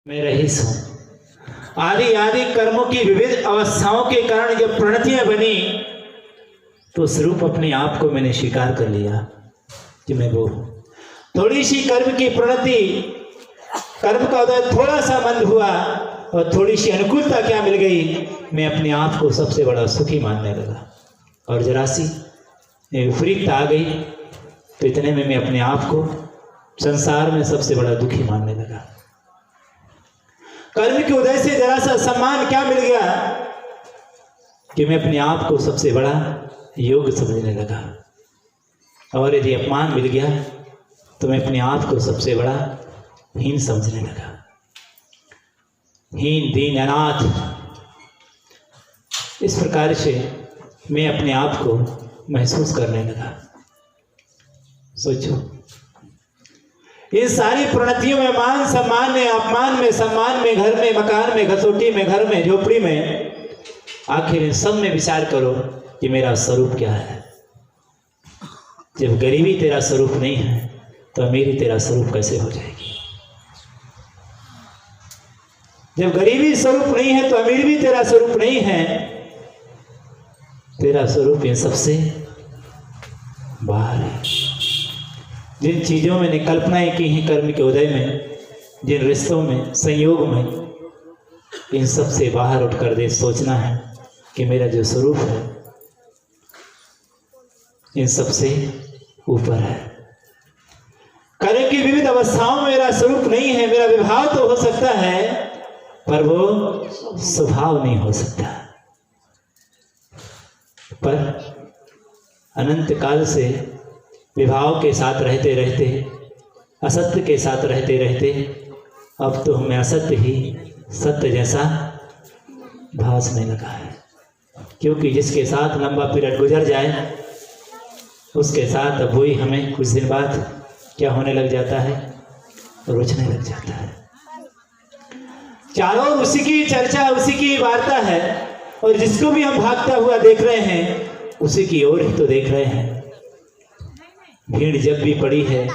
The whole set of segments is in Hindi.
मैं रईस हूं। आदि आदि कर्मों की विविध अवस्थाओं के कारण जब प्रणतियां बनी तो स्वरूप अपने आप को मैंने स्वीकार कर लिया कि मैं वो हूं। थोड़ी सी कर्म की प्रणति, कर्म का उदय थोड़ा सा मंद हुआ और थोड़ी सी अनुकूलता क्या मिल गई, मैं अपने आप को सबसे बड़ा सुखी मानने लगा। और जरा सी विपरीतता आ गई तो इतने में मैं अपने आप को संसार में सबसे बड़ा दुखी मानने लगा। कर्म के उदय से जरा सा सम्मान क्या मिल गया कि मैं अपने आप को सबसे बड़ा योग्य समझने लगा। और यदि अपमान मिल गया तो मैं अपने आप को सबसे बड़ा हीन समझने लगा। हीन, दीन, अनाथ, इस प्रकार से मैं अपने आप को महसूस करने लगा। सोचो, इन सारी प्रणतियों में, मान सम्मान में, अपमान में, सम्मान में, घर में, मकान में, घसोटी में, घर में, झोपड़ी में, आखिर इन सब में विचार करो कि मेरा स्वरूप क्या है। जब गरीबी तेरा स्वरूप नहीं है तो अमीरी तेरा स्वरूप कैसे हो जाएगी। जब गरीबी स्वरूप नहीं है तो अमीर भी तेरा स्वरूप नहीं है। तेरा स्वरूप इन सबसे बाहर है। जिन चीजों में कल्पनाएं की हैं कर्म के उदय में, जिन रिश्तों में, संयोग में, इन सब से बाहर उठकर दे सोचना है कि मेरा जो स्वरूप है इन सब से ऊपर है। कर्म की विविध अवस्थाओं में मेरा स्वरूप नहीं है। मेरा विभाव तो हो सकता है पर वो स्वभाव नहीं हो सकता। पर अनंत काल से विभाव के साथ रहते रहते, असत्य के साथ रहते रहते, अब तो हमें असत्य ही सत्य जैसा भासने लगा है। क्योंकि जिसके साथ लंबा पीरियड गुजर जाए उसके साथ अब वही हमें कुछ दिन बाद क्या होने लग जाता है, रोचने लग जाता है। चारों उसी की चर्चा, उसी की वार्ता है और जिसको भी हम भागता हुआ देख रहे हैं उसी की ओर ही तो देख रहे हैं। भीड़ जब भी पड़ी है,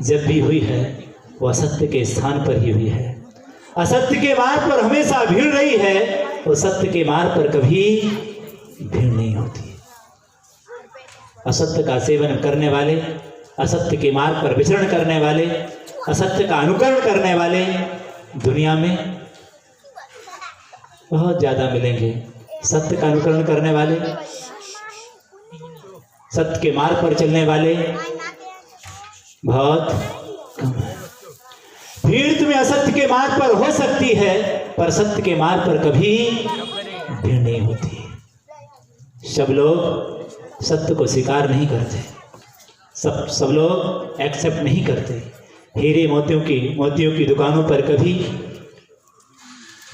जब भी हुई है, वो असत्य के स्थान पर ही हुई है। असत्य के मार्ग पर हमेशा भीड़ रही है, वो सत्य के मार्ग पर कभी भीड़ नहीं होती। असत्य का सेवन करने वाले, असत्य के मार्ग पर विचरण करने वाले, असत्य का अनुकरण करने वाले दुनिया में बहुत ज्यादा मिलेंगे। सत्य का अनुकरण करने वाले, सत्य के मार्ग पर चलने वाले बहुत कम है। भीड़ तुम्हें असत्य के मार्ग पर हो सकती है पर सत्य के मार्ग पर कभी भीड़ नहीं होती। सब लोग सत्य को स्वीकार नहीं करते, सब लोग एक्सेप्ट नहीं करते। हीरे मोतियों की दुकानों पर कभी,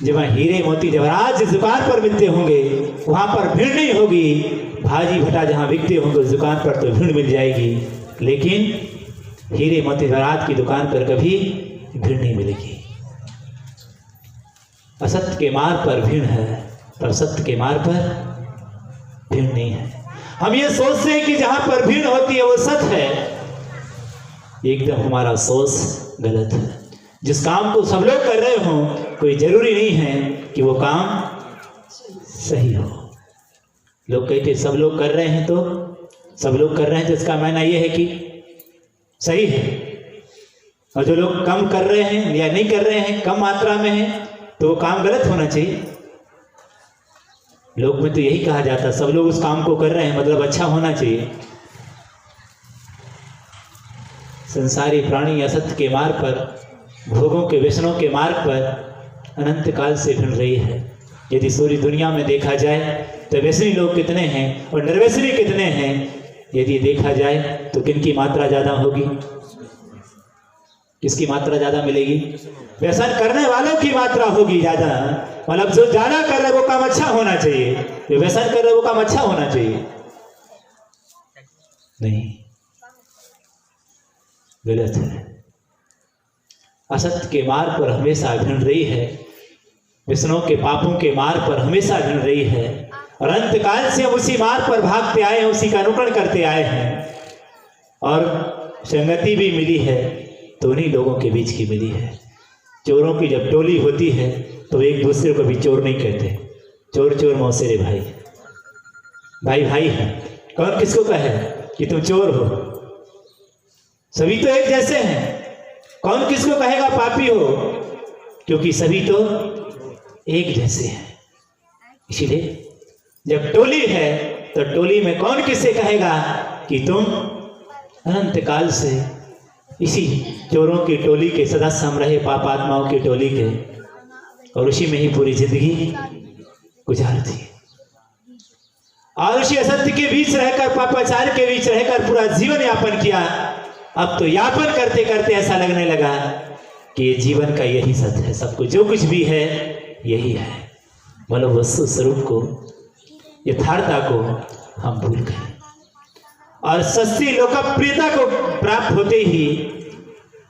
जब हीरे मोती जवाहरात जिस दुकान पर मिलते होंगे वहां पर भीड़ नहीं होगी। भाजी भटा जहां बिकते होंगे उस दुकान पर तो भीड़ मिल जाएगी, लेकिन हीरे मोती जवाहरात की दुकान पर कभी भीड़ नहीं मिलेगी। असत्य के मार्ग पर भीड़ है पर सत्य के मार्ग पर भीड़ नहीं है। हम ये सोचते हैं कि जहां पर भीड़ होती है वो सत्य है, एकदम हमारा सोच गलत है। जिस काम को सब लोग कर रहे हो कोई जरूरी नहीं है कि वो काम सही हो। लोग कहते सब लोग कर रहे हैं तो सब लोग कर रहे हैं तो इसका मायना ये है कि सही है, और जो लोग कम कर रहे हैं या नहीं कर रहे हैं, कम मात्रा में है, तो वो काम गलत होना चाहिए। लोग में तो यही कहा जाता है सब लोग उस काम को कर रहे हैं मतलब अच्छा होना चाहिए। संसारी प्राणी असत्य के मार्ग पर, भोगों के व्यसनों के मार्ग पर अनंत काल से भिड़ रही है। यदि पूरी दुनिया में देखा जाए तो व्यसनी लोग कितने हैं और निर्व्यसनी कितने हैं, यदि देखा जाए तो किनकी मात्रा ज्यादा होगी, किसकी मात्रा ज्यादा मिलेगी? व्यसन करने वालों की मात्रा होगी ज्यादा। मतलब जो ज्यादा कर रहे वो काम अच्छा होना चाहिए, जो व्यसन कर रहे वो काम अच्छा होना चाहिए। नहीं, गलत है। असत्य के मार्ग पर हमेशा भिड़ रही है, व्यसनों के पापों के मार्ग पर हमेशा भिड़ रही है और अंतकाल से हम उसी मार्ग पर भागते आए हैं, उसी का अनुकरण करते आए हैं। और संगति भी मिली है तो उन्हीं लोगों के बीच की मिली है चोरों की जब टोली होती है तो एक दूसरे को भी चोर नहीं कहते, चोर चोर मौसेरे भाई, भाई भाई है। कौन किसको कहे कि तुम चोर हो? सभी तो एक जैसे हैं। कौन किसको कहेगा पापी हो? क्योंकि सभी तो एक जैसे हैं। इसीलिए जब टोली है तो टोली में कौन किसे कहेगा कि तुम अनंत काल से इसी चोरों की टोली के सदस्य हम रहे, पाप आत्माओं की टोली के, और उसी में ही पूरी जिंदगी गुजार दी, और उसी असत्य के बीच रहकर, पापाचार के बीच रहकर पूरा जीवन यापन किया। अब तो यापन करते करते ऐसा लगने लगा कि ये जीवन का यही सत्य है, सब कुछ जो कुछ भी है यही है। मतलब वस्तु स्वरूप को, यथार्थता को हम भूल गए, और सस्ती लोकप्रियता को प्राप्त होते ही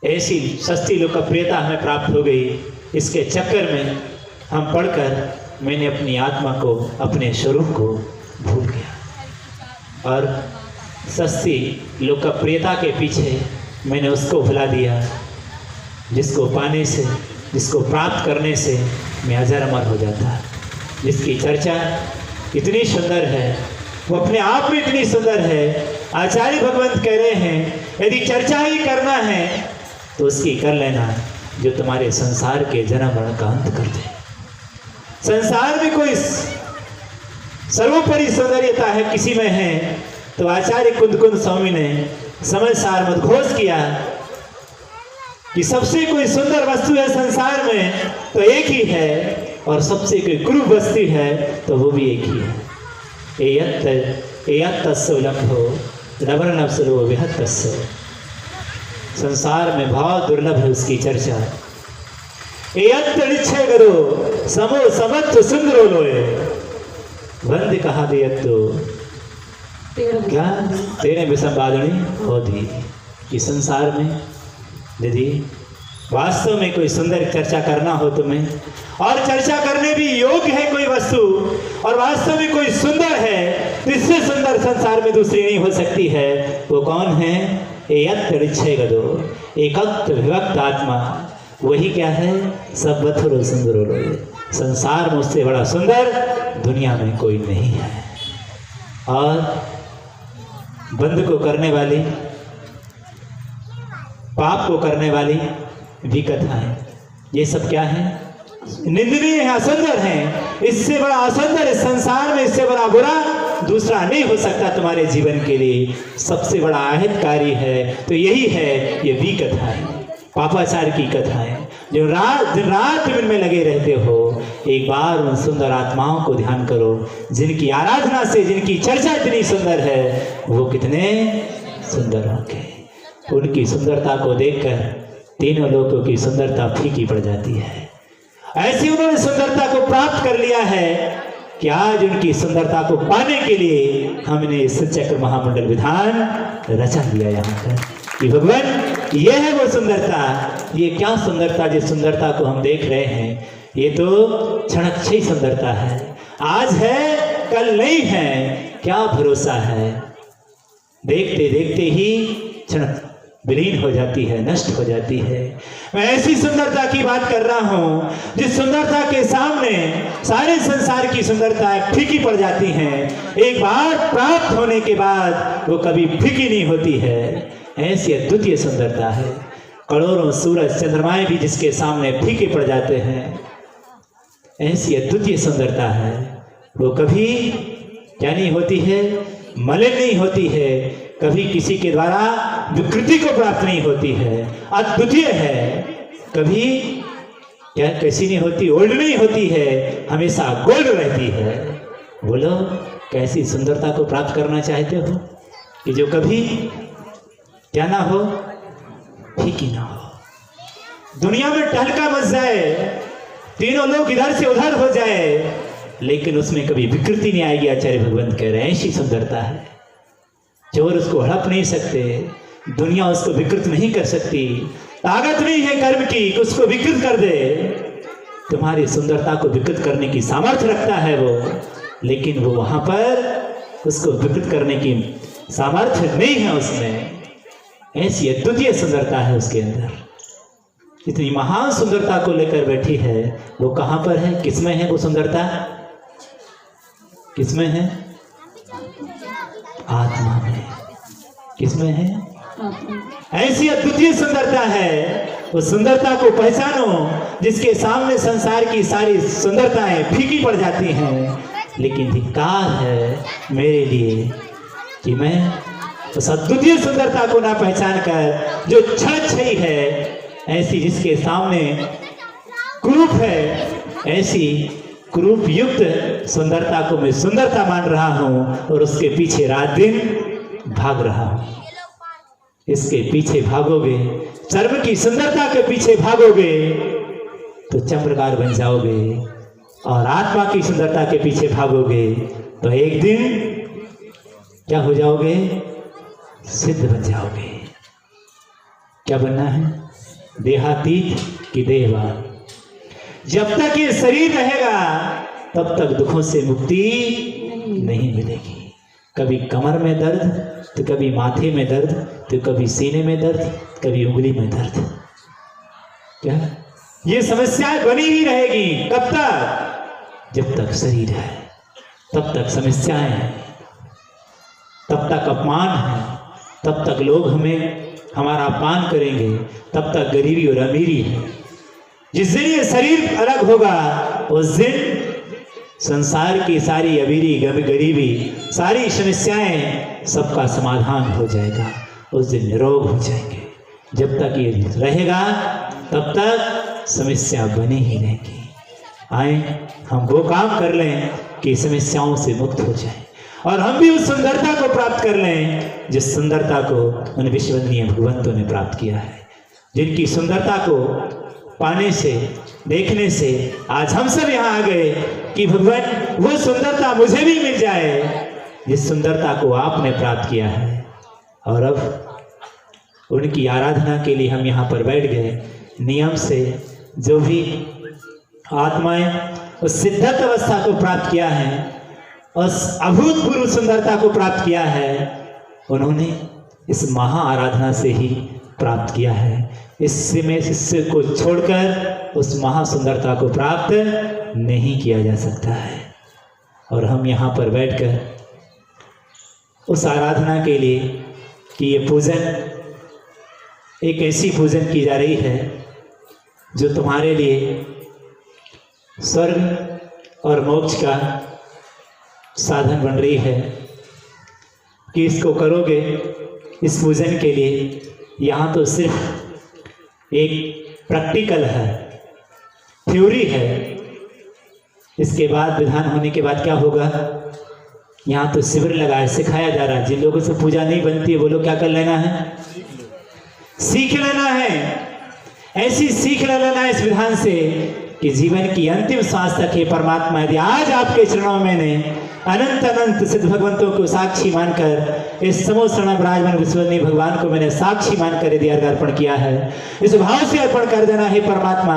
ऐसी सस्ती लोकप्रियता हमें प्राप्त हो गई। इसके चक्कर में हम पढ़कर मैंने अपनी आत्मा को, अपने स्वरूप को भूल गया, और सस्ती लोकप्रियता के पीछे मैंने उसको भुला दिया जिसको पाने से, जिसको प्राप्त करने से मैं अजर अमर हो जाता, जिसकी चर्चा इतनी सुंदर है, वो अपने आप में इतनी सुंदर है। आचार्य भगवंत कह रहे हैं यदि चर्चा ही करना है तो उसकी कर लेना जो तुम्हारे संसार के जन्म मरण का अंत कर दे। संसार में कोई सर्वोपरि सौंदर्यता है किसी में है तो आचार्य कुंद स्वामी ने समझ सार मदघोष किया कि सबसे कोई सुंदर वस्तु है संसार में तो एक ही है, और सबसे कोई कुरूप वस्तु है तो वो भी एक ही है। संसार में बहुत दुर्लभ है उसकी चर्चा। करो समो समत्व सुंदरो लोए बंद कहा दे तो क्या तेरे विसंवादनी हो दी। कि संसार में यदि वास्तव में कोई सुंदर चर्चा करना हो तुम्हें, और चर्चा करने भी योग्य है कोई वस्तु, और वास्तव में कोई सुंदर है, इससे सुंदर संसार में दूसरी नहीं हो सकती है। वो कौन है? गदो एकत्व विभक्त आत्मा। वही क्या है? सब बथुरो सुंदरो लोए। संसार में उससे बड़ा सुंदर दुनिया में कोई नहीं है। और बंद को करने वाली, पाप को करने वाली भी कथाएं, ये सब क्या है? निंदनीय है, असुंदर है। इससे बड़ा असुंदर इस संसार में, इससे बड़ा बुरा दूसरा नहीं हो सकता तुम्हारे जीवन के लिए। सबसे बड़ा अहितकारी है तो यही है, ये भी कथाएं, पापाचार की कथाएं, जो दिन रात में लगे रहते हो। एक बार उन सुंदर आत्माओं को ध्यान करो जिनकी आराधना से, जिनकी चर्चा इतनी सुंदर है, वो कितने सुंदर होंगे। उनकी सुंदरता को देखकर तीनों लोगों की सुंदरता फीकी पड़ जाती है। ऐसी उन्होंने सुंदरता को प्राप्त कर लिया है कि आज उनकी सुंदरता को पाने के लिए हमने इस चक्र महामंडल विधान रचा दिया यहाँ पर कि भगवान ये है वो सुंदरता। ये क्या सुंदरता, जिस सुंदरता को हम देख रहे हैं, ये तो क्षणक्षय सुंदरता है। आज है कल नहीं है, क्या भरोसा है। देखते देखते ही क्षण विलीन हो जाती है, नष्ट हो जाती है। मैं ऐसी सुंदरता की बात कर रहा हूं जिस सुंदरता के सामने सारे संसार की सुंदरता फीकी पड़ जाती हैं। एक बार प्राप्त होने के बाद वो कभी फीकी नहीं होती है। ऐसी अद्वितीय सुंदरता है। करोड़ों सूरज चंद्रमाएं भी जिसके सामने फीके पड़ जाते हैं, ऐसी अद्वितीय सुंदरता है। वो कभी क्या नहीं होती है? मलिन नहीं होती है, कभी किसी के द्वारा विकृति को प्राप्त नहीं होती है, अद्वितीय है। कभी क्या कैसी नहीं होती? ओल्ड नहीं होती है, हमेशा गोल्ड रहती है। बोलो कैसी सुंदरता को प्राप्त करना चाहते हो कि जो कभी क्या ना हो? फीकी ना हो। दुनिया में टहलका मच जाए, तीनों लोग इधर से उधर हो जाए, लेकिन उसमें कभी विकृति नहीं आएगी। आचार्य भगवंत कह रहे हैं ऐसी सुंदरता है। चोर उसको हड़प नहीं सकते, दुनिया उसको विकृत नहीं कर सकती, ताकत नहीं है कर्म की कि उसको विकृत कर दे। तुम्हारी सुंदरता को विकृत करने की सामर्थ्य रखता है वो, लेकिन वो वहां पर उसको विकृत करने की सामर्थ्य नहीं है उसमें। ऐसी अद्वितीय सुंदरता है उसके अंदर। इतनी महान सुंदरता को लेकर बैठी है, वो कहाँ पर है, किसमें है वो सुंदरता, किसमें है, आत्मा में। किसमें है, ऐसी अद्वितीय सुंदरता है, उस सुंदरता को पहचानो जिसके सामने संसार की सारी सुंदरताएं फीकी पड़ जाती हैं। लेकिन धिक्कार है मेरे लिए कि मैं उस अद्वितीय सुंदरता को ना पहचान कर जो छल है, ऐसी जिसके सामने कुरूप है, ऐसी कुरूप युक्त सुंदरता को मैं सुंदरता मान रहा हूं और उसके पीछे रात दिन भाग रहा हूं। इसके पीछे भागोगे, चर्म की सुंदरता के पीछे भागोगे तो चमत्कार बन जाओगे, और आत्मा की सुंदरता के पीछे भागोगे तो एक दिन क्या हो जाओगे, सिद्ध बन जाओगे। क्या बनना है, देहातीत की देहवान। जब तक ये शरीर रहेगा तब तक दुखों से मुक्ति नहीं मिलेगी। कभी कमर में दर्द, तो कभी माथे में दर्द, तो कभी सीने में दर्द, कभी उंगली में दर्द। क्या ये समस्याएं बनी ही रहेगी। कब तक, जब तक शरीर है तब तक समस्याएं हैं, तब तक अपमान है, तब तक लोग हमारा अपमान करेंगे, तब तक गरीबी और अमीरी है। जिस दिन ये शरीर अलग होगा उस दिन संसार की सारी अमीरी, गरीबी, सारी समस्याएं सबका समाधान हो जाएगा। उस दिन निरोग हो जाएंगे। जब तक ये रहेगा तब तक समस्या बनी ही रहेगी। आए हम वो काम कर लें कि समस्याओं से मुक्त हो जाए, और हम भी उस सुंदरता को प्राप्त कर लें जिस सुंदरता को उन विश्वसनीय भगवंतों ने प्राप्त किया है, जिनकी सुंदरता को पाने से, देखने से आज हम सब यहाँ आ गए कि भगवान वो सुंदरता मुझे भी मिल जाए जिस सुंदरता को आपने प्राप्त किया है। और अब उनकी आराधना के लिए हम यहाँ पर बैठ गए। नियम से जो भी आत्माएं उस सिद्धत अवस्था को प्राप्त किया है, उस अभूतपूर्व सुंदरता को प्राप्त किया है, उन्होंने इस महा आराधना से ही प्राप्त किया है। इससे को छोड़कर उस महा सुंदरता को प्राप्त नहीं किया जा सकता है। और हम यहाँ पर बैठकर उस आराधना के लिए कि ये पूजन एक ऐसी पूजन की जा रही है जो तुम्हारे लिए स्वर्ग और मोक्ष का साधन बन रही है, कि इसको करोगे। इस पूजन के लिए यहाँ तो सिर्फ एक प्रैक्टिकल है, थ्योरी है। इसके बाद विधान होने के बाद क्या होगा, यहाँ तो शिविर लगा है, सिखाया जा रहा है। जिन लोगों से पूजा नहीं बनती है वो लोग क्या कर लेना है, सीख लेना है। ऐसी सीख लेना है इस विधान से कि जीवन की अंतिम सांस तक हे परमात्मा, यदि आज आपके चरणों में मैंने अनंत अनंत सिद्ध भगवंतों को साक्षी मानकर, इस समोसरण विराजमान विश्वसनीय भगवान को मैंने साक्षी मानकर यदि अर्पण किया है, इस भाव से अर्पण कर देना है परमात्मा।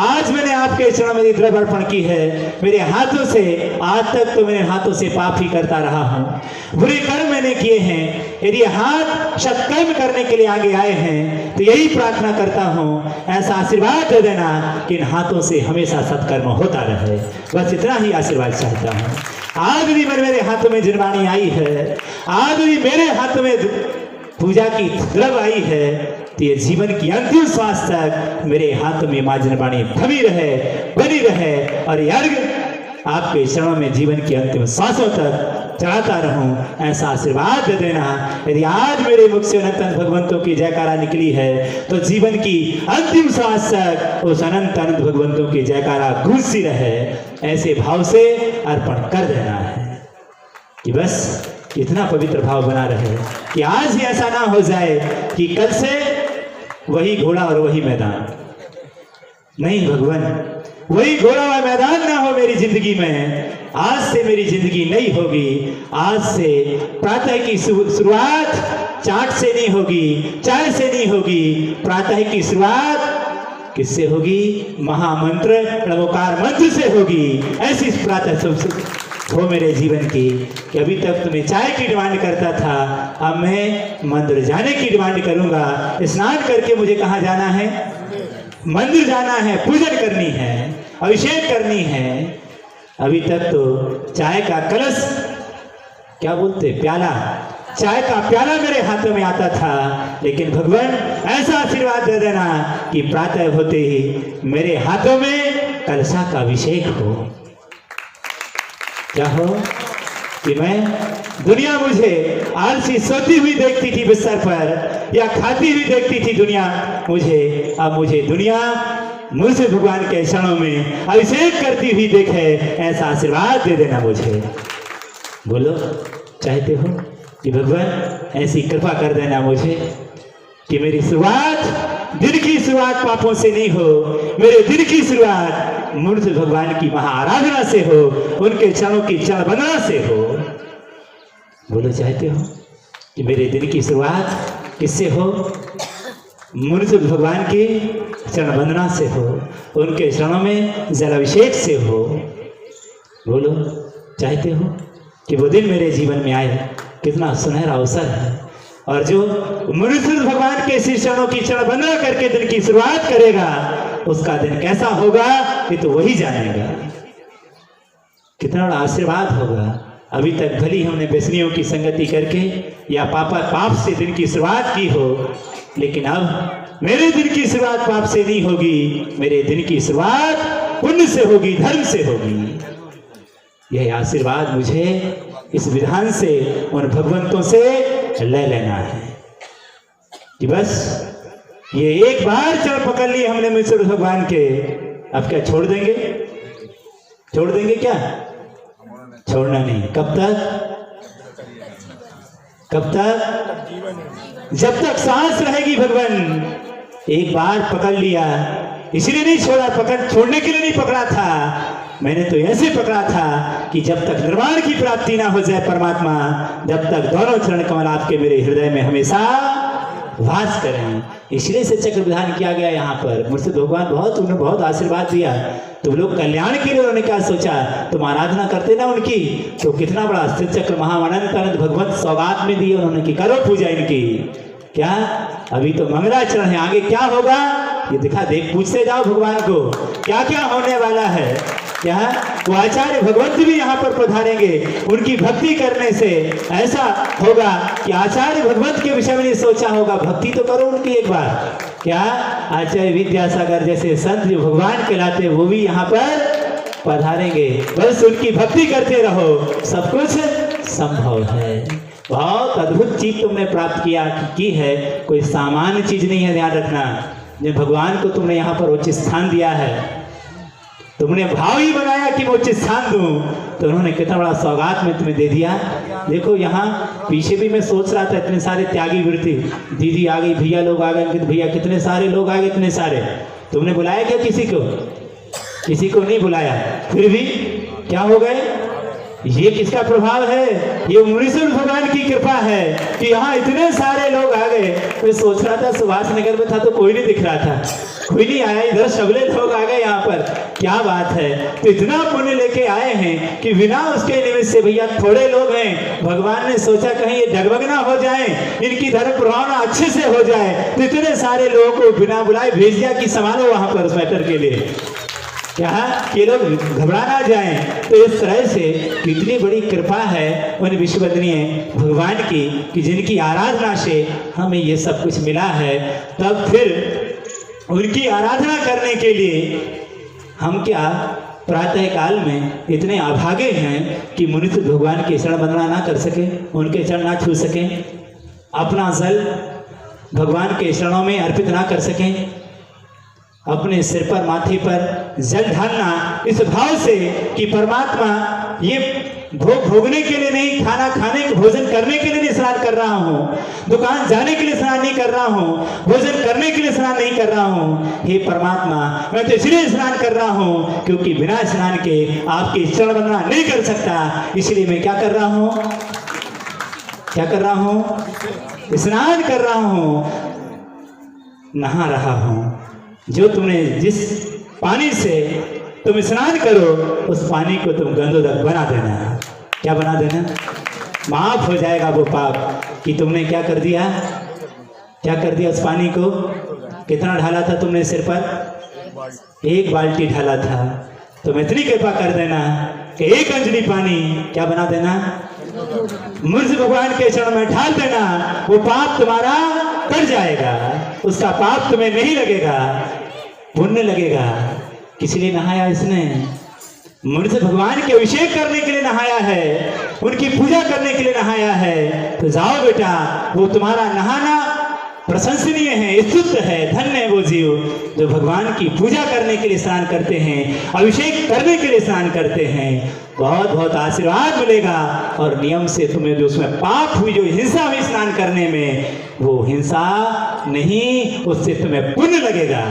आज मैंने आपके चरणों में द्रव्य अर्पण की है। मेरे हाथों से आज तक तो मेरे हाथों से पाप ही करता रहा हूँ, बुरे कर्म मैंने किए हैं। यदि हाथ सत्कर्म करने के लिए आगे आए हैं तो यही प्रार्थना करता हूँ, ऐसा आशीर्वाद दे देना कि इन हाथों से हमेशा सत्कर्म होता रहे। बस इतना ही आशीर्वाद चाहता हूँ। आज भी मेरे हाथों में जिनवाणी आई है, आज भी मेरे हाथ में पूजा की द्रव्य आई है, तो ये जीवन की अंतिम श्वास तक मेरे हाथ में मां जिनवाणी थमी रहे, बनी रहे, और यज्ञ आपके चरणों में जीवन की अंतिम श्वासों तक चढ़ाता रहूं, ऐसा आशीर्वाद दे देना। यदि आज मेरे मुख से अनंत अनंत भगवंतों की जयकारा निकली है तो जीवन की अंतिम श्वास तक उस अनंत अनंत भगवंतों की जयकारा गूंजती रहे। ऐसे भाव से अर्पण कर देना है कि बस इतना पवित्र भाव बना रहे कि आज ही ऐसा ना हो जाए कि कल से वही घोड़ा और वही मैदान। नहीं भगवान, वही घोड़ा और मैदान ना हो मेरी जिंदगी में। आज से मेरी जिंदगी नई होगी। आज से प्रातः की शुरुआत चाट से नहीं होगी, चाय से नहीं होगी। प्रातः की शुरुआत किससे होगी? महामंत्र नमोकार मंत्र से होगी। ऐसी प्रातः हो मेरे जीवन की कि अभी तक तुम्हें चाय की डिमांड करता था, अब मैं मंदिर जाने की डिमांड करूंगा। स्नान करके मुझे कहाँ जाना है? मंदिर जाना है, पूजन करनी है, अभिषेक करनी है। अभी तक तो चाय का कलश, क्या बोलते, प्याला, चाय का प्याला मेरे हाथों में आता था, लेकिन भगवान ऐसा आशीर्वाद दे देना कि प्रातः होते ही मेरे हाथों में कलशा का अभिषेक हो। क्या हो कि मैं दुनिया मुझे आलसी सोती हुई देखती थी बिस्तर पर, या खाती हुई देखती थी दुनिया मुझे, अब मुझे दुनिया मुझसे भगवान के क्षणों में अभिषेक करती हुई देखे, ऐसा आशीर्वाद दे देना मुझे। बोलो, चाहते हो कि भगवान ऐसी कृपा कर देना मुझे कि मेरी शुरुआत, दिन की शुरुआत पापों से नहीं हो, मेरे दिन की शुरुआत मुझसे भगवान की महाआराधना से हो, उनके चरणों की चरण वंदना से हो। बोलो, चाहते हो कि मेरे दिन की शुरुआत किससे हो? मुझसे भगवान की चरण वंदना से हो, उनके चरणों में जलाभिषेक से हो। बोलो, चाहते हो कि वो दिन मेरे जीवन में आए? कितना सुनहरा अवसर है। और जो मनुष्य भगवान के श्री चरणों की चरण वंदना करके दिन की शुरुआत करेगा, उसका दिन कैसा होगा ये तो वही जानेगा। कितना बड़ा आशीर्वाद होगा। अभी तक भली हमने व्यसनियों की संगति करके या पाप से दिन की शुरुआत की हो, लेकिन अब मेरे दिन की शुरुआत पाप से नहीं होगी, मेरे दिन की शुरुआत पुण्य से होगी, धर्म से होगी। यह आशीर्वाद मुझे इस विधान से, उन भगवंतों से ले लेना है कि बस ये एक बार चरण पकड़ लिए हमने मिश्र भगवान के, अब क्या छोड़ देंगे? छोड़ देंगे क्या? छोड़ना नहीं। कब तक? कब तक? जब तक सांस रहेगी भगवान। एक बार पकड़ लिया, इसलिए नहीं छोड़ा, छोड़ने के लिए नहीं पकड़ा था, मैंने तो ऐसे पकड़ा था कि जब तक निर्वाण की प्राप्ति ना हो जाए परमात्मा, जब तक दोनों चरण कमल आपके मेरे हृदय में हमेशा वास करें। इसलिए से चक्र विधान किया गया यहाँ पर। मुझसे भगवान उन्होंने बहुत आशीर्वाद दिया। तुम लोग कल्याण के लिए उन्होंने क्या सोचा, तुम आराधना करते ना उनकी, तो कितना बड़ा स्थिर चक्र महाअनंत अनंत भगवंत सौगात में दिए उन्होंने कि करो पूजा इनकी। क्या अभी तो मंगलाचरण है, आगे क्या होगा ये देख, पूछते जाओ भगवान को क्या क्या होने वाला है। क्या वो आचार्य भगवंत भी यहाँ पर पधारेंगे, उनकी भक्ति करने से ऐसा होगा कि आचार्य भगवंत के विषय में नहीं सोचा होगा, भक्ति तो करो उनकी एक बार। क्या आचार्य विद्यासागर जैसे संत जो भगवान कहलाते वो भी यहाँ पर पधारेंगे, बस उनकी भक्ति करते रहो, सब कुछ संभव है। बहुत अद्भुत चीज तुमने प्राप्त की है, कोई सामान्य चीज नहीं है। ध्यान रखना, जब भगवान को तुमने यहाँ पर उच्च स्थान दिया है, तुमने भाव ही बनाया कि मैं उच्च स्थान दूं, तो उन्होंने कितना बड़ा सौगात में तुम्हें दे दिया। देखो यहाँ पीछे भी मैं सोच रहा था, इतने सारे त्यागी वृत्ति, दीदी आ गई, भैया लोग आ गए, भैया कितने सारे लोग आ गए, इतने सारे। तुमने बुलाया क्या किसी को? किसी को नहीं बुलाया, फिर भी क्या हो गए? ये किसका प्रभाव है? ये मुनीश्वर भगवान की कृपा है कि यहाँ इतने सारे लोग आ गए। मैं सोच रहा था सुभाष नगर में था तो कोई नहीं दिख रहा था, कोई नहीं आया, इधर सगले लोग आ गए यहाँ पर। क्या बात है, तो इतना पुण्य लेके आए हैं कि बिना उसके निमित्त से, भैया थोड़े लोग हैं, भगवान ने सोचा कहीं ये डगमग ना हो जाए, इनकी धर्म प्रभावना अच्छे से हो जाए, तो इतने सारे लोगों को बिना बुलाए भेज दिया कि संभालो वहां पर उस मैटर के लिए, क्या ये लोग घबरा ना जाएं। तो इस तरह से कितनी बड़ी कृपा है उन विश्ववंदनीय भगवान की कि जिनकी आराधना से हमें ये सब कुछ मिला है। तब फिर उनकी आराधना करने के लिए हम क्या प्रातः काल में इतने अभागे हैं कि मनुष्य भगवान के शरण वंदना ना कर सके, उनके चरण ना छू सकें, अपना जल भगवान के चरणों में अर्पित ना कर सकें, अपने सिर पर माथे पर जल ढालना इस भाव से कि परमात्मा ये भोग भोगने के लिए नहीं, खाना खाने भोजन करने के लिए नहीं स्नान कर रहा हूँ, दुकान जाने के लिए स्नान नहीं कर रहा हूँ, भोजन करने के लिए स्नान नहीं कर रहा हूँ, हे परमात्मा मैं तो इसलिए स्नान कर रहा हूँ क्योंकि बिना स्नान के आपकी चरण वंदना नहीं कर सकता। इसलिए मैं क्या कर रहा हूँ, क्या कर रहा हूँ, स्नान कर रहा हूँ, नहा रहा हूँ। जो तुमने जिस पानी से तुम स्नान करो उस पानी को तुम गंधोदक बना देना। क्या बना देना? माफ हो जाएगा वो पाप कि तुमने क्या कर दिया, क्या कर दिया उस पानी को। कितना ढाला था तुमने सिर पर? एक बाल्टी ढाला था, तुम इतनी कृपा कर देना कि एक अंजलि पानी क्या बना देना, मुझ भगवान के चरण में ढाल देना। वो पाप तुम्हारा कट जाएगा, उसका पाप तुम्हें नहीं लगेगा, पुण्य लगेगा। किस लिए नहाया इसने? मुझसे भगवान के अभिषेक करने के लिए नहाया है, उनकी पूजा करने के लिए नहाया है। तो जाओ बेटा, वो तुम्हारा नहाना प्रशंसनीय है, स्तुत्य है, धन्य है वो जीव जो भगवान की पूजा करने के लिए स्नान करते हैं, अभिषेक करने के लिए स्नान करते हैं। बहुत बहुत आशीर्वाद मिलेगा। और नियम से तुम्हें जो उसमें पाप हुई, जो हिंसा हुई स्नान करने में, वो हिंसा नहीं, उससे तुम्हें पुण्य लगेगा,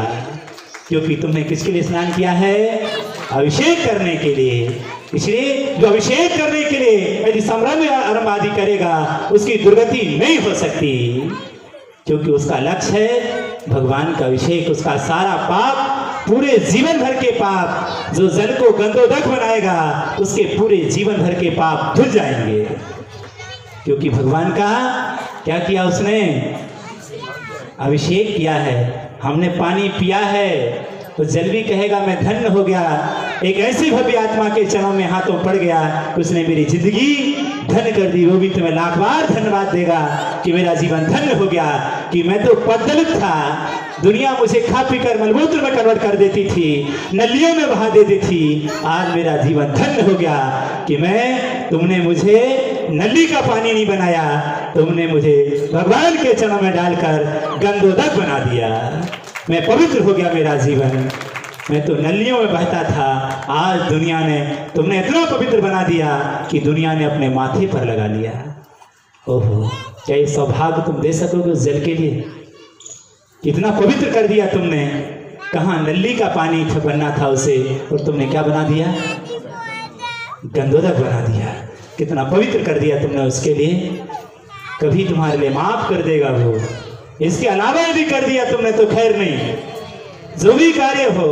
क्योंकि तुमने किसके लिए स्नान किया है? अभिषेक करने के लिए। इसलिए जो अभिषेक करने के लिए यदि संभ्रम या आरंभ आदि करेगा, उसकी दुर्गति नहीं हो सकती, क्योंकि उसका लक्ष्य है भगवान का अभिषेक। उसका सारा पाप, पूरे जीवन भर के पाप, जो जल को गंधोदक बनाएगा, उसके पूरे जीवन भर के पाप धुल जाएंगे। क्योंकि भगवान का क्या किया? उसने अभिषेक किया है। हमने पानी पिया है तो जल भी कहेगा मैं धन्य हो गया। एक ऐसी भव्य आत्मा के चरणों में हाथों पड़ गया, उसने मेरी जिंदगी धन्य कर दी। वो भी तुम्हें लाख बार धन्यवाद देगा कि मेरा जीवन धन्य हो गया, कि मैं तो पद्दलित था, दुनिया मुझे खा पी कर मलमूत्र में कन्वर्ट कर देती थी, नलियों में बहा देती थी। आज मेरा जीवन धन्य हो गया कि तुमने मुझे नली का पानी नहीं बनाया, तुमने मुझे भगवान के चरणों में डालकर गंधोदक बना दिया। मैं पवित्र हो गया मेरा जीवन। मैं तो नलियों में बहता था, आज दुनिया ने, तुमने इतना पवित्र बना दिया कि दुनिया ने अपने माथे पर लगा लिया। ओहो, क्या ये सौभाग्य तुम दे सकोगे उस जल के लिए? कितना पवित्र कर दिया तुमने। कहाँ नली का पानी बनना था उसे, और तुमने क्या बना दिया? गंधोदक बना दिया। कितना पवित्र कर दिया तुमने उसके लिए। कभी तुम्हारे लिए माफ कर देगा वो। इसके अलावा यदि कर दिया तुमने तो खैर नहीं। जो भी कार्य हो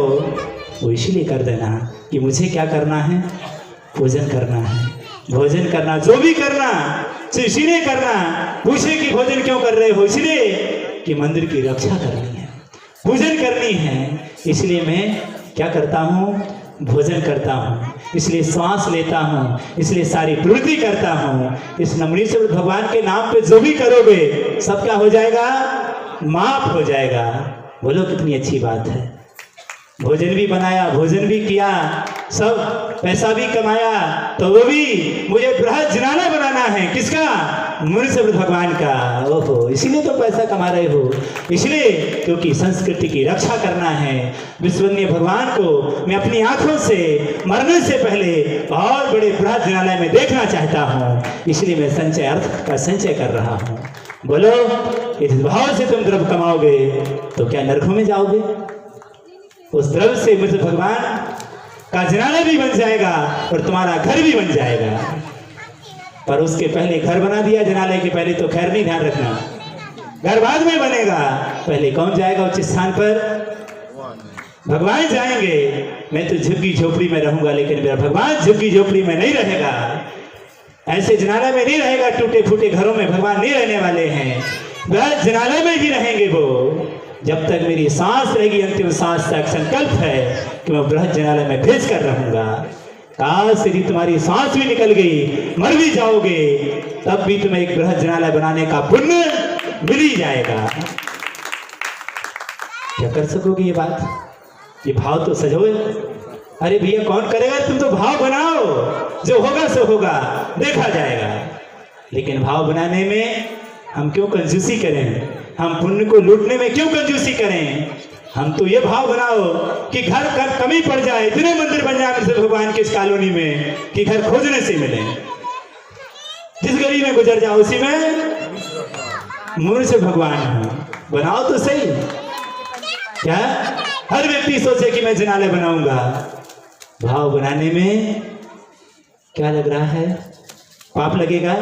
वो इसलिए कर देना कि मुझे क्या करना है? पूजन करना है, भोजन करना, जो भी करना सिर्फ इसलिए करना। पूछे कि भोजन क्यों कर रहे हो? इसलिए कि मंदिर की रक्षा करनी है, पूजन करनी है। इसलिए मैं क्या करता हूँ? भोजन करता हूँ, इसलिए श्वास लेता हूँ, इसलिए सारी प्रवृत्ति करता हूँ। इस नमनीय भगवान के नाम पे जो भी करोगे सब क्या हो जाएगा? माफ हो जाएगा। बोलो कितनी अच्छी बात है। भोजन भी बनाया, भोजन भी किया, सब पैसा भी कमाया, तो वो भी मुझे बृहद जनाना बनाना है। किसका? मुनि भगवान का। ओहो, इसीलिए तो पैसा कमा रहे हो। इसलिए क्योंकि संस्कृति की रक्षा करना है। विश्वनीय भगवान को मैं अपनी आंखों से मरने से पहले और बड़े बृहद जनालय में देखना चाहता हूँ। इसलिए मैं संचय, अर्थ का संचय कर रहा हूँ। बोलो, इस भाव से तुम द्रव्य कमाओगे तो क्या नरकों में जाओगे? उस द्रव्य से मुझे भगवान का जनालय भी बन जाएगा और तुम्हारा घर भी बन जाएगा। पर उसके पहले घर बना दिया, जनालय के पहले तो खैर नहीं, ध्यान रखना, घर बाद में बनेगा। पहले कौन जाएगा उच्च स्थान पर? भगवान जाएंगे। मैं तो झुग्गी झोपड़ी में रहूंगा, लेकिन मेरा भगवान झुग्गी झोपड़ी में नहीं रहेगा, ऐसे जनालय में नहीं रहेगा। टूटे फूटे घरों में भगवान नहीं रहने वाले हैं, वह जनालय में ही रहेंगे वो। जब तक मेरी सांस रहेगी, अंतिम सांस तक संकल्प है कि मैं बृहद जनालय में भेज कर रहूंगा। काश यदि तुम्हारी सांस भी निकल गई, मर भी जाओगे, तब भी तुम्हें एक बृहद जनालय बनाने का पुण्य मिल ही जाएगा। क्या कर सकोगे ये बात? ये भाव तो सजोए। अरे भैया कौन करेगा? तुम तो भाव बनाओ, जो होगा सो होगा, देखा जाएगा। लेकिन भाव बनाने में हम क्यों कंजूसी करें? हम पुण्य को लूटने में क्यों कंजूसी करें? हम तो ये भाव बनाओ कि घर कमी पड़ जाए, इतने मंदिर बन जाए भगवान के इस कॉलोनी में कि घर खोजने से मिले। जिस गली में गुजर जाओ उसी में मुनि से भगवान हो। बनाओ तो सही। क्या हर व्यक्ति सोचे कि मैं जनालय बनाऊंगा? भाव बनाने में क्या लग रहा है? पाप लगेगा,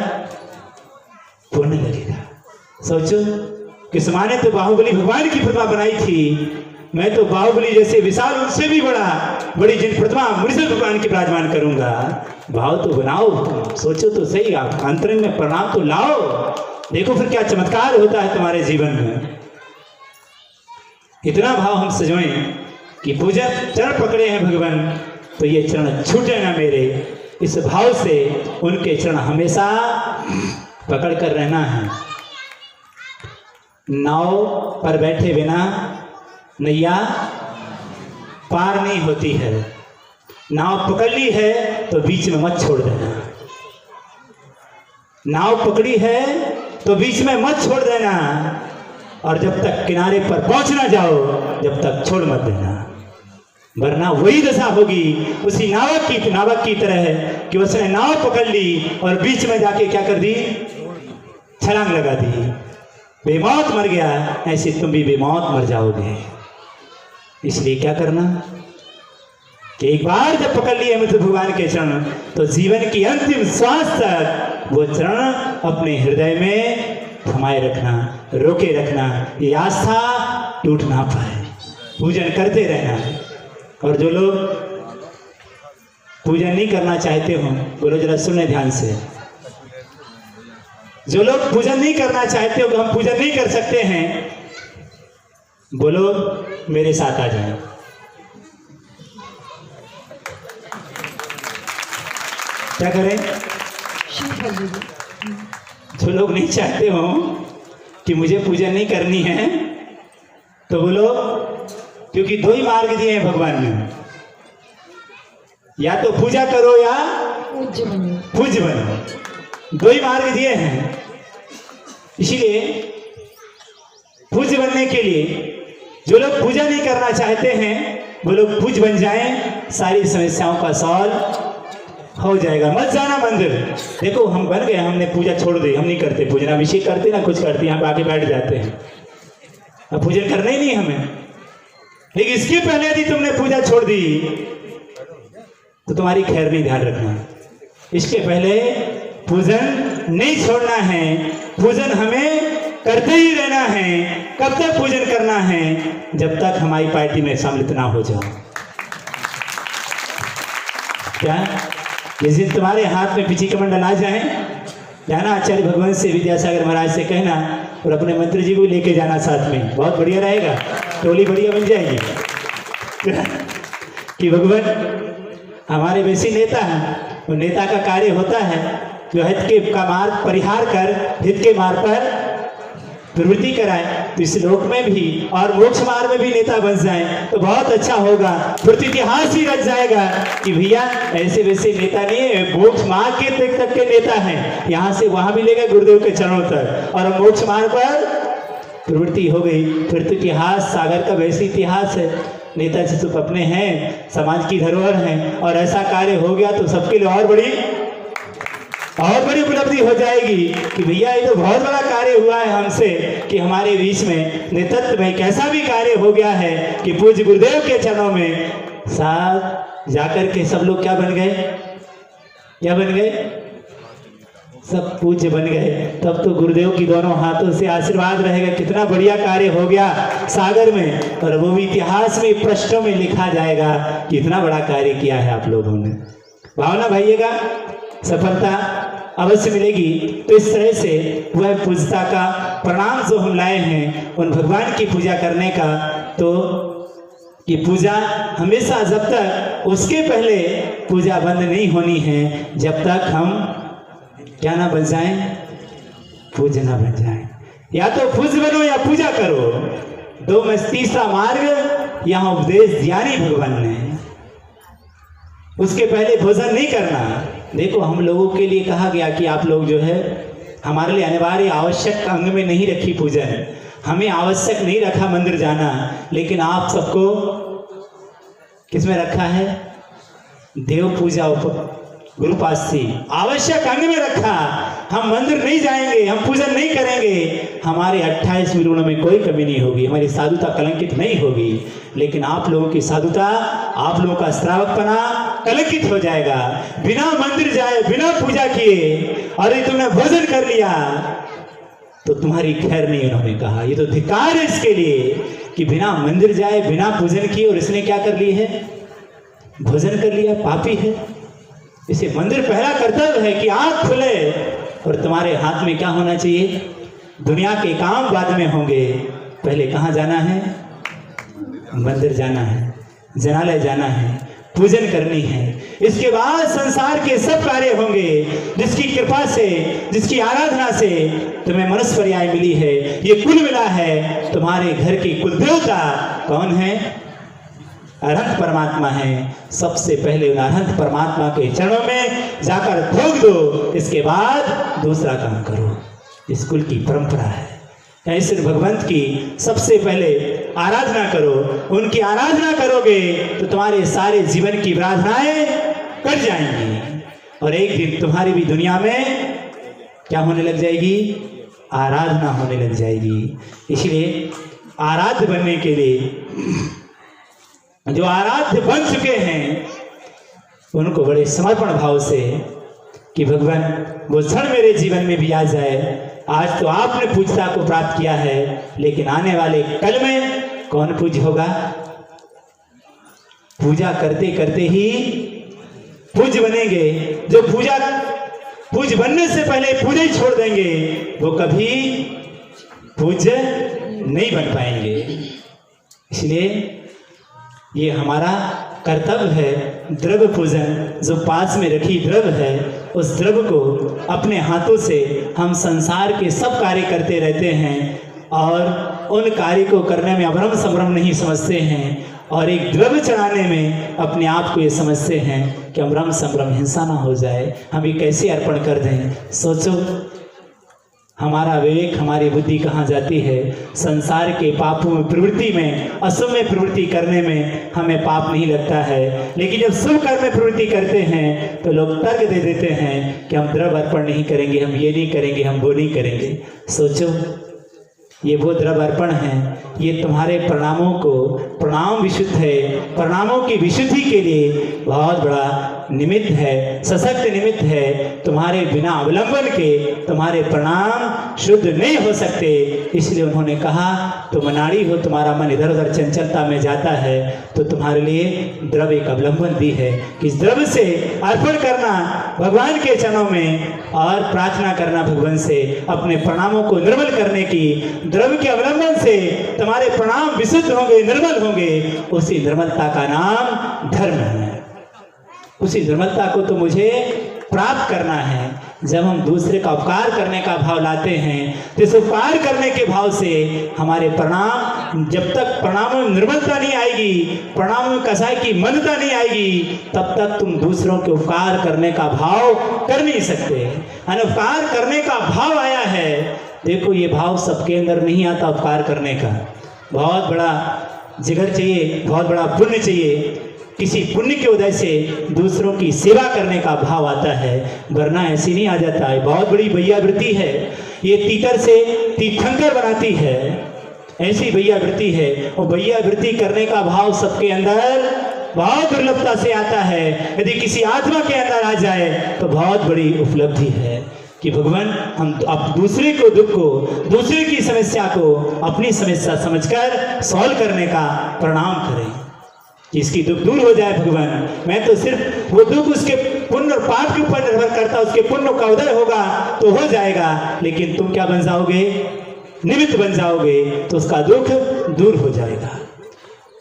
पुण्य लगेगा। सोचो, किस माँ ने तो बाहुबली भगवान की प्रतिमा बनाई थी, मैं तो बाहुबली जैसे विशाल, उनसे भी बड़ी जिन प्रतिमा मुनि भगवान की विराजमान करूंगा। भाव तो बनाओ, सोचो तो सही, आप अंतरंग में प्रणाम तो लाओ। देखो फिर क्या चमत्कार होता है तुम्हारे जीवन में। इतना भाव हम सजोएं कि पूजा चरण पकड़े हैं भगवान, तो ये चरण छूटे ना मेरे, इस भाव से उनके चरण हमेशा पकड़ कर रहना है। नाव पर बैठे बिना नैया पार नहीं होती है। नाव पकड़ ली है तो बीच में मत छोड़ देना। नाव पकड़ी है तो बीच में मत छोड़ देना, और जब तक किनारे पर पहुंच ना जाओ जब तक छोड़ मत देना, वरना वही दशा होगी उसी नावक की तरह है कि उसने नाव पकड़ ली और बीच में जाके क्या कर दी, छलांग लगा दी, बेमौत मर गया। ऐसे तुम भी बेमौत मर जाओगे। इसलिए क्या करना कि एक बार जब पकड़ लिए मृत्यु भगवान के चरण, तो जीवन की अंतिम श्वास तक वो चरण अपने हृदय में थमाए रखना, रोके रखना, ये आस्था टूट ना पाए, पूजन करते रहना। और जो लोग पूजन नहीं करना चाहते हो, बोलो जरा सुने ध्यान से, जो लोग पूजन नहीं करना चाहते हो, हम पूजन नहीं कर सकते हैं, बोलो मेरे साथ आ जाए। क्या करें? जो लोग नहीं चाहते हो कि मुझे पूजन नहीं करनी है, तो बोलो, क्योंकि दो ही मार्ग दिए हैं भगवान ने, या तो पूजा करो या पूज्य बनो, दो ही मार्ग दिए हैं। इसीलिए पूज्य बनने के लिए जो लोग पूजा नहीं करना चाहते हैं वो लोग पूज्य बन जाएं, सारी समस्याओं का सॉल्व हो जाएगा। मत जाना मंदिर, देखो हम बन गए, हमने पूजा छोड़ दी, हम नहीं करते पूजन, अभिषेक करते ना कुछ करते, यहाँ पे आके बैठ जाते हैं, अब पूजन करना ही नहीं हमें। लेकिन इसके पहले यदि तुमने पूजा छोड़ दी तो तुम्हारी खैर नहीं, ध्यान रखना। इसके पहले पूजन नहीं छोड़ना है, पूजन हमें करते ही रहना है। कब तक पूजन करना है? जब तक हमारी पार्टी में सम्मिलित ना हो जाओ। क्या जिस दिन तुम्हारे हाथ में पिछी कमंडल आ जाए, जाना आचार्य भगवान से, विद्यासागर महाराज से कहना, और अपने मंत्री जी को लेके जाना साथ में, बहुत बढ़िया रहेगा, टोली बढ़िया बन जाएगी। कि भगवान हमारे वैसे नेता हैं, वो नेता का कार्य होता है जो हित के का मार्ग परिहार कर हित के मार्ग पर प्रवृत्ति कराए। तो इस लोक में भी और मोक्ष मार्ग में भी नेता बन जाए तो बहुत अच्छा होगा। फिर तो इतिहास ही रच जाएगा कि भैया ऐसे वैसे नेता नहीं है, मोक्ष मार्ग के तक के नेता हैं, यहाँ से वहां भी ले गए गुरुदेव के चरणों तक, और मोक्ष मार्ग पर प्रवृत्ति हो गई। फिर तो इतिहास सागर का वैसे इतिहास है, नेताजी तो अपने हैं, समाज की धरोहर हैं, और ऐसा कार्य हो गया तो सबके लिए और बड़ी उपलब्धि हो जाएगी कि भैया ये तो बहुत बड़ा कार्य हुआ है हमसे कि हमारे बीच में नेतृत्व में कैसा भी कार्य हो गया है कि पूज्य गुरुदेव के चरणों में साथ जाकर के सब लोग क्या बन गए, क्या बन गए, सब पूज्य बन गए। तब तो गुरुदेव की दोनों हाथों से आशीर्वाद रहेगा, कितना बढ़िया कार्य हो गया सागर में, और वो भी इतिहास में पृष्ठों में लिखा जाएगा कि इतना बड़ा कार्य किया है आप लोगों ने। भावना भाइएगा, सफलता अवश्य मिलेगी। तो इस तरह से वह पूजता का प्रणाम जो हम लाए हैं उन भगवान की पूजा करने का, तो ये पूजा हमेशा जब तक, उसके पहले पूजा बंद नहीं होनी है जब तक हम क्या ना बन जाए, पूज्य ना बन जाए। या तो पूज्य बनो या पूजा करो, दो में तीसरा मार्ग यहाँ उपदेश दिया नहीं भगवान ने। उसके पहले भोजन नहीं करना। देखो हम लोगों के लिए कहा गया कि आप लोग जो है हमारे लिए अनिवार्य आवश्यक अंग में नहीं रखी पूजन, हमें आवश्यक नहीं रखा मंदिर जाना, लेकिन आप सबको किसमें रखा है, देव पूजा गुरुपास्थी आवश्यक अंग में रखा। हम मंदिर नहीं जाएंगे, हम पूजन नहीं करेंगे, हमारे 28 गुणों में कोई कमी नहीं होगी, हमारी साधुता कलंकित नहीं होगी। लेकिन आप लोगों की साधुता, आप लोगों का श्रावकपना कलंकित हो जाएगा। बिना मंदिर जाए, बिना पूजा किए, और ये तुमने भोजन कर लिया तो तुम्हारी खैर नहीं। उन्होंने कहा ये तो धिक्कार है इसके लिए कि बिना मंदिर जाए, बिना पूजन किए, और इसने क्या कर ली है, भोजन कर लिया, पापी है। इसे मंदिर पहला कर्तव्य है कि आंख खुले, और तुम्हारे हाथ में क्या होना चाहिए, दुनिया के काम बाद में होंगे, पहले कहाँ जाना है, मंदिर जाना है। जनालय जाना है, पूजन करनी है। इसके बाद संसार के सब कार्य होंगे जिसकी कृपा से, जिसकी आराधना से तुम्हें मनुष्य पर्याय मिली है। ये कुल मिला है तुम्हारे घर की कुल देवता कौन है? अनंत परमात्मा है। सबसे पहले अनंत परमात्मा के चरणों में जाकर ठोक दो, इसके बाद दूसरा काम करो। इस कुल की परंपरा है। ऐसे भगवंत की सबसे पहले आराधना करो। उनकी आराधना करोगे तो तुम्हारे सारे जीवन की प्रार्थनाएं कट जाएंगी और एक दिन तुम्हारी भी दुनिया में क्या होने लग जाएगी? आराधना होने लग जाएगी। इसलिए आराध्य बनने के लिए जो आराध्य बन चुके हैं उनको बड़े समर्पण भाव से कि भगवान वो क्षण मेरे जीवन में भी आ जाए। आज तो आपने पूज्यता को प्राप्त किया है, लेकिन आने वाले कल में कौन पूज्य होगा? पूजा करते करते ही पूज्य बनेंगे। जो पूज्य बनने से पहले पूजा ही छोड़ देंगे वो कभी पूज्य नहीं बन पाएंगे। इसलिए ये हमारा कर्तव्य है। द्रव्य पूजन, जो पास में रखी द्रव्य है, उस द्रव्य को अपने हाथों से हम संसार के सब कार्य करते रहते हैं और उन कार्य को करने में अभ्रम संभ्रम नहीं समझते हैं और एक द्रव्य चढ़ाने में अपने आप को ये समझते हैं कि अभ्रम संभ्रम हिंसा ना हो जाए, हम ये कैसे अर्पण कर दें। सोचो हमारा विवेक, हमारी बुद्धि कहाँ जाती है? संसार के पापों में, प्रवृत्ति में, अशुभ में प्रवृत्ति करने में हमें पाप नहीं लगता है, लेकिन जब शुभ कर्म में प्रवृत्ति करते हैं तो लोग तर्क दे देते हैं कि हम द्रव्य अर्पण नहीं करेंगे, हम ये नहीं करेंगे, हम वो नहीं करेंगे। सोचो ये वो द्रव्य अर्पण है, ये तुम्हारे प्रणामों को, प्रणाम विशुद्ध है, प्रणामों की विशुद्धि के लिए बहुत बड़ा निमित्त है, सशक्त निमित्त है। तुम्हारे बिना अवलंबन के तुम्हारे प्रणाम शुद्ध नहीं हो सकते। इसलिए उन्होंने कहा तुम अनाड़ी हो, तुम्हारा मन इधर उधर चंचलता में जाता है, तो तुम्हारे लिए द्रव्य एक अवलंबन दी है कि इस द्रव्य से अर्पण करना भगवान के चरणों में और प्रार्थना करना भगवान से अपने प्रणामों को निर्मल करने की। द्रव्य के अवलंबन से तुम्हारे प्रणाम विशुद्ध होंगे, निर्मल होंगे। उसी निर्मलता का नाम धर्म है। उसी निर्मलता को तो मुझे प्राप्त करना है। जब हम दूसरे का उपकार करने का भाव लाते हैं तो इस उपकार करने के भाव से हमारे प्रणाम, जब तक प्रणामों में निर्मलता नहीं आएगी, प्रणामों में कसाई की मनता नहीं आएगी, तब तक तुम दूसरों के उपकार करने का भाव कर नहीं सकते। उपकार करने का भाव आया है, देखो ये भाव सबके अंदर नहीं आता। उपकार करने का बहुत बड़ा जिगर चाहिए, बहुत बड़ा पुण्य चाहिए। किसी पुण्य के उदय से दूसरों की सेवा करने का भाव आता है, वरना ऐसी नहीं आ जाता है। बहुत बड़ी भैयावृत्ति है, ये तीतर से तीर्थंकर बनाती है, ऐसी भैयावृत्ति है। और भैयावृत्ति करने का भाव सबके अंदर बहुत दुर्लभता से आता है। यदि किसी आत्मा के अंदर आ जाए तो बहुत बड़ी उपलब्धि है कि भगवान हम अब दूसरे को दुख को, दूसरे की समस्या को अपनी समस्या समझकर सॉल्व करने का प्रणाम करें, इसकी दुख दूर हो जाए। भगवान मैं तो सिर्फ वो दुख उसके पुण्य और पाप के ऊपर निर्भर करता, उसके पुण्य का उदय होगा तो हो जाएगा, लेकिन तुम क्या बन जाओगे? निमित्त बन जाओगे, तो उसका दुख दूर हो जाएगा।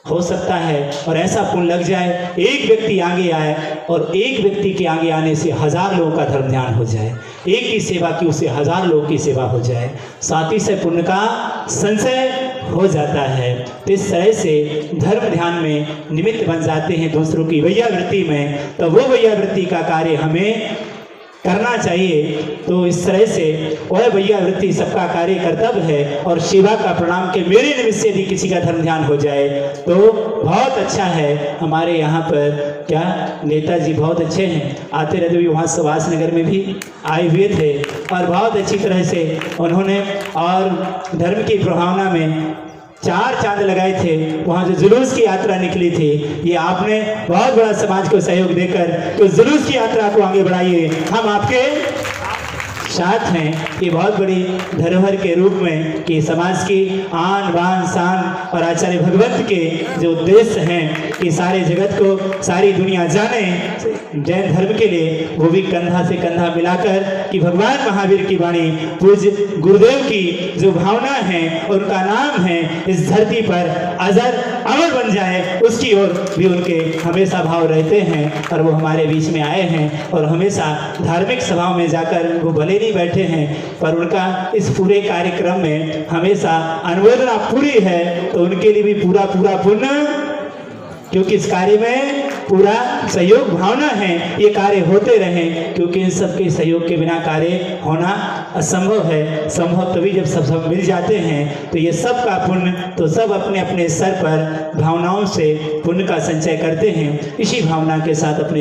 हो सकता है और ऐसा पुण्य लग जाए, एक व्यक्ति आगे आए और एक व्यक्ति के आगे आने से 1000 लोगों का धर्म ध्यान हो जाए। एक की सेवा की उससे 1000 लोगों की सेवा हो जाए, साथी से पुण्य का संचय हो जाता है। तो इस तरह से धर्म ध्यान में निमित्त बन जाते हैं दूसरों की वैयावृत्ति में, तो वो वैयावृत्ति का कार्य हमें करना चाहिए। तो इस तरह से वह वैयावृत्ति सबका कार्य कर्तव्य है और शिवा का प्रणाम के मेरे निमित्त से यदि किसी का धर्म ध्यान हो जाए तो बहुत अच्छा है। हमारे यहाँ पर क्या नेताजी बहुत अच्छे हैं, आते रहते हुए वहाँ सुभाष नगर में भी आए हुए थे और बहुत अच्छी तरह से उन्होंने और धर्म की प्रभावना में 4 चांद लगाए थे। वहाँ जो जुलूस की यात्रा निकली थी, ये आपने बहुत बड़ा समाज को सहयोग देकर तो जुलूस की यात्रा को आगे बढ़ाइए, हम आपके साथ हैं। ये बहुत बड़ी धरोहर के रूप में कि समाज की आन बान शान और आचार्य भगवंत के जो उद्देश्य हैं कि सारे जगत को, सारी दुनिया जाने जैन धर्म के लिए, वो भी कंधा से कंधा मिलाकर कि भगवान महावीर की वाणी, पूज्य गुरुदेव की जो भावना है, उनका नाम है, इस धरती पर अजर अमर बन जाए, उसकी ओर भी उनके हमेशा भाव रहते हैं। और वो हमारे बीच में आए हैं और हमेशा धार्मिक सभाओं में जाकर वो भले नहीं बैठे हैं, पर उनका इस पूरे कार्यक्रम में हमेशा अनुमोदना पूरी है। तो उनके लिए भी पूरा पूरा पुण्य, क्योंकि इस कार्य में पूरा सहयोग भावना है, ये कार्य होते रहें, क्योंकि इन सब के सहयोग के बिना कार्य होना असंभव है। संभव तभी जब सब मिल जाते हैं। तो ये सब का पुण्य, तो सब अपने अपने स्तर पर भावनाओं से पुण्य का संचय करते हैं। इसी भावना के साथ अपने